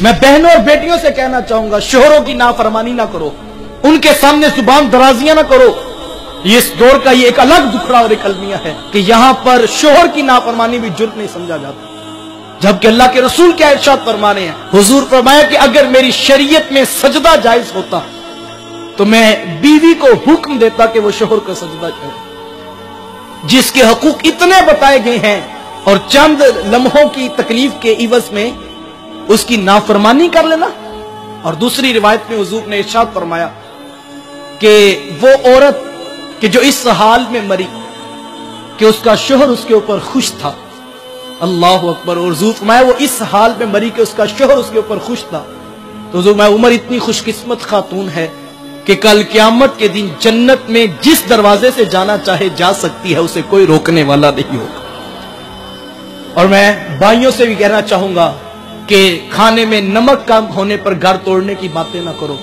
मैं बहनों और बेटियों से कहना चाहूंगा, शोहरों की नाफरमानी ना करो, उनके सामने जुबान दराजियां ना करो। ये इस दौर का ये एक अलग दुखड़ा और एक अलमिया है कि यहां पर शोहर की नाफरमानी भी जुर्म नहीं समझा जाता, जबकि अल्लाह के रसूल क्या इरशाद फरमाने हैं। हुजूर फरमाया कि अगर मेरी शरीयत में सजदा जायज होता तो मैं बीवी को हुक्म देता कि वो शोहर को सजदा करे। जिसके हकूक इतने बताए गए हैं और चंद लम्हों की तकलीफ के इवज में उसकी नाफरमानी कर लेना। और दूसरी रिवायत में हुजूर ने इरशाद फरमाया कि वो औरत कि जो इस हाल में मरी कि उसका शोहर उसके ऊपर खुश था, अल्लाह अकबर। और हुजूर फरमाया वो इस हाल में मरी कि उसका शोहर उसके ऊपर खुश था, तो हुजूर मैं उमर इतनी खुशकिस्मत खातून है कि कल क़यामत के दिन जन्नत में जिस दरवाजे से जाना चाहे जा सकती है, उसे कोई रोकने वाला नहीं होगा। और मैं भाइयों से भी कहना चाहूंगा कि खाने में नमक कम होने पर घर तोड़ने की बातें ना करो।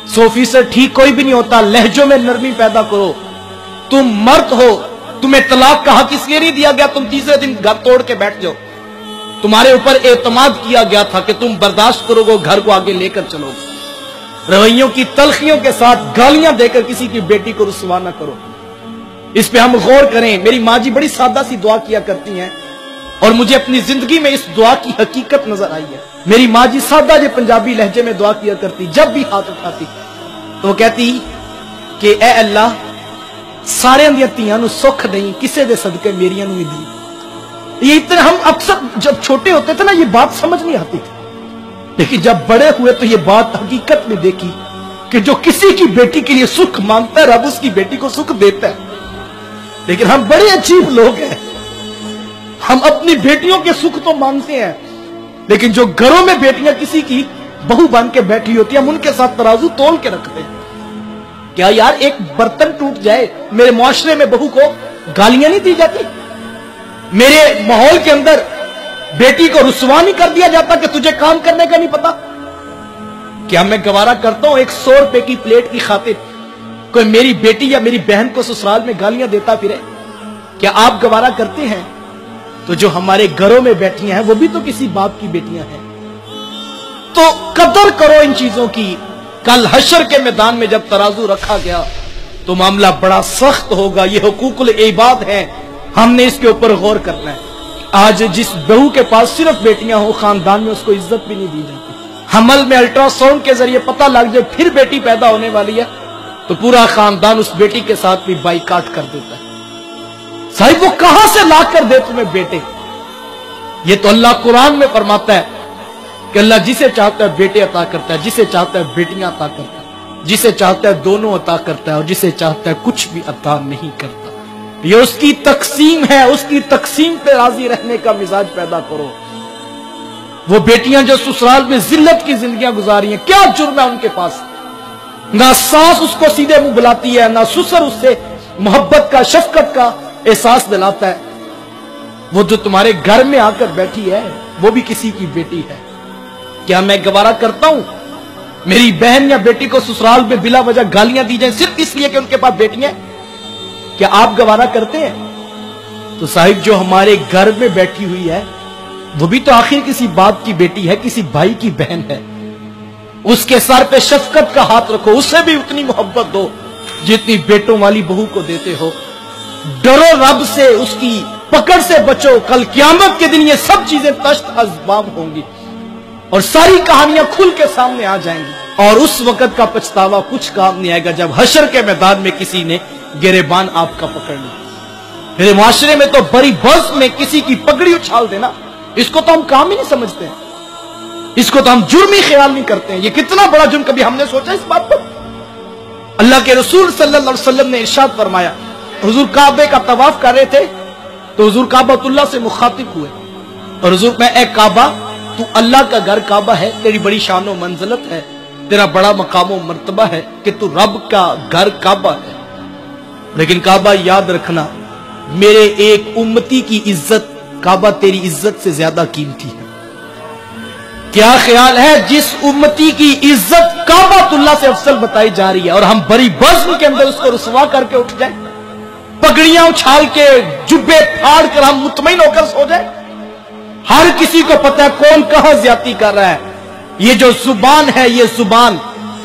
100% ठीक कोई भी नहीं होता, लहजों में नरमी पैदा करो। तुम मर्द हो, तुम्हें तलाक का हक इसलिए नहीं दिया गया तुम तीसरे दिन घर तोड़ के बैठ जाओ। तुम्हारे ऊपर एतमाद किया गया था कि तुम बर्दाश्त करोगे, घर को आगे लेकर चलोगे। रवैयों की तलखियों के साथ गालियां देकर किसी की बेटी को रुसवा न करो। इस पे हम गौर करें। मेरी माँ जी बड़ी सादा सी दुआ किया करती हैं और मुझे अपनी जिंदगी में इस दुआ की हकीकत नजर आई है। मेरी माँ जी सादा जो पंजाबी लहजे में दुआ किया करती, जब भी हाथ उठाती तो वो कहती कि ऐ अल्लाह सारे दियां धीआं नूं सुख नहीं, किसे दे सदके मेरियां नूं दी। ये इतना हम अक्सर जब छोटे होते थे ना, ये बात समझ नहीं आती थी, लेकिन जब बड़े हुए तो ये बात हकीकत में देखी कि जो किसी की बेटी के लिए सुख मांगता है, रब उसकी बेटी को सुख देता है। लेकिन हम बड़े अजीब लोग हैं, हम अपनी बेटियों के सुख तो मांगते हैं, लेकिन जो घरों में बेटियां किसी की बहू बन के बैठी होती है, हम उनके साथ तराजू तोल के रखते हैं। क्या यार एक बर्तन टूट जाए, मेरे मुआशरे में बहू को गालियां नहीं दी जाती? मेरे माहौल के अंदर बेटी को रुसवा नहीं कर दिया जाता कि तुझे काम करने का नहीं पता? क्या मैं गवारा करता हूं 100 रुपए की प्लेट की खातिर कोई मेरी बेटी या मेरी बहन को ससुराल में गालियां देता फिरे? क्या आप गवारा करते हैं? तो जो हमारे घरों में बैठी हैं वो भी तो किसी बाप की बेटियां हैं। तो कदर करो इन चीजों की। कल हशर के मैदान में जब तराजू रखा गया तो मामला बड़ा सख्त होगा। ये हुकूकुल इबाद है, हमने इसके ऊपर गौर करना है। आज जिस बहू के पास सिर्फ बेटियां हो, खानदान में उसको इज्जत भी नहीं दी जाती। हमल में अल्ट्रासाउंड के जरिए पता लग जाए फिर बेटी पैदा होने वाली है तो पूरा खानदान उस बेटी के साथ भी बाइकाट कर देता है। साहिब वो कहां से ला कर दे तुम्हें बेटे? ये तो अल्लाह कुरान में फरमाता है कि अल्लाह जिसे चाहता है बेटे अता करता है, जिसे चाहता है बेटियां अता करता है, जिसे चाहता है दोनों अता करता है और जिसे चाहता है कुछ भी अता नहीं करता। ये उसकी तकसीम है, उसकी तकसीम पे राजी रहने का मिजाज पैदा करो। वो बेटियां जो ससुराल में जिल्लत की जिंदगियां गुजारी हैं, क्या जुर्म है उनके पास? ना सास उसको सीधे मुंह बुलाती है, ना ससुर उससे मोहब्बत का शफकत का एहसास दिलाता है। वो जो तुम्हारे घर में आकर बैठी है वो भी किसी की बेटी है। क्या मैं गवारा करता हूं मेरी बहन या बेटी को ससुराल में बिला वजह गालियां दी जाए सिर्फ इसलिए कि उनके पास बेटियां? क्या आप गवारा करते हैं? तो साहिब जो हमारे घर में बैठी हुई है वो भी तो आखिर किसी बाप की बेटी है, किसी भाई की बहन है। उसके सर पे शफकत का हाथ रखो, उसे भी उतनी मोहब्बत दो जितनी बेटों वाली बहू को देते हो। डरो रब से, उसकी पकड़ से बचो। कल क़यामत के दिन ये सब चीजें तश्त अज़बाब होंगी और सारी कहानियां खुल के सामने आ जाएंगी और उस वक्त का पछतावा कुछ काम नहीं आएगा जब हशर के मैदान में किसी ने गिरेबान आपका पकड़ लिया। मेरे माशरे में तो बड़ी बस में किसी की पगड़ी उछाल देना, इसको तो हम काम ही नहीं समझते हैं, इसको तो हम जुर्म ही ख्याल नहीं करते हैं। ये कितना बड़ा जुर्म, कभी हमने सोचा इस बात पर? अल्लाह के रसूल सल्लल्लाहु अलैहि वसल्लम ने इरशाद फरमाया, हुजूर काबे का तवाफ कर रहे थे तो हुजूर काबातुल्लाह से मुखातिब हुए और हुजूर में ए काबा, तू अल्लाह का घर काबा है, तेरी बड़ी शान व मंजिलत है, तेरा बड़ा मकाम व मर्तबा है कि तू रब का घर काबा है, लेकिन काबा याद रखना मेरे एक उम्मती की इज्जत काबा तेरी इज्जत से ज्यादा कीमती है। क्या ख्याल है जिस उम्मती की इज्जत काबातुल्लाह से अफसल बताई जा रही है और हम बड़ी बज़्म के अंदर उसको रुसवा करके उठ जाए, पगड़ियां उछाल के जुब्बे फाड़ कर हम मुतमईन होकर सो जाए? ہر کسی کو پتہ ہے کون کہاں زیادتی کر رہا ہے. یہ جو زبان ہے، یہ زبان،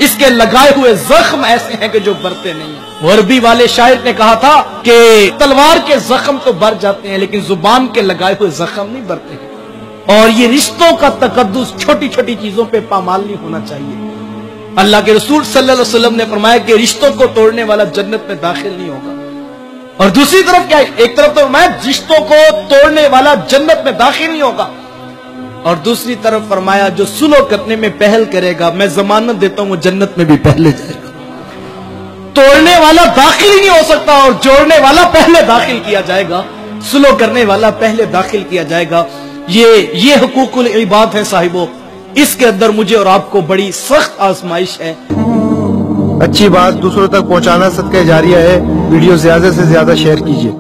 اس کے لگائے ہوئے زخم ایسے ہیں کہ جو برتے نہیں ہیں. عربی والے شاعر نے کہا تھا کہ تلوار کے زخم تو بر جاتے ہیں لیکن زبان کے لگائے ہوئے زخم نہیں برتے ہیں. اور یہ رشتوں کا تقدس چھوٹی چھوٹی چیزوں پہ پامال نہیں ہونا چاہیے. اللہ کے رسول صلی اللہ علیہ وسلم نے فرمایا کہ رشتوں کو توڑنے والا جنت میں داخل نہیں ہوگا. اور دوسری طرف کیا، ایک طرف تو فرمایا رشتوں کو توڑنے والا جنت میں داخل نہیں ہوگا، اور دوسری طرف فرمایا جو سلو کرنے میں پہل کرے گا میں ضمانت دیتا ہوں وہ جنت میں بھی پہلے جائے گا. توڑنے والا داخل ہی نہیں ہو سکتا اور جوڑنے والا پہلے داخل کیا جائے گا، سلو کرنے والا پہلے داخل کیا جائے گا. یہ حقوق العباد ہے صاحبو، اس کے اندر مجھے اور آپ کو بڑی سخت آزمائش ہے. اچھی بات دوسروں تک پہنچانا صدقہ جاریہ ہے. ویڈیو زیادہ سے زیادہ شیئر کیجیے.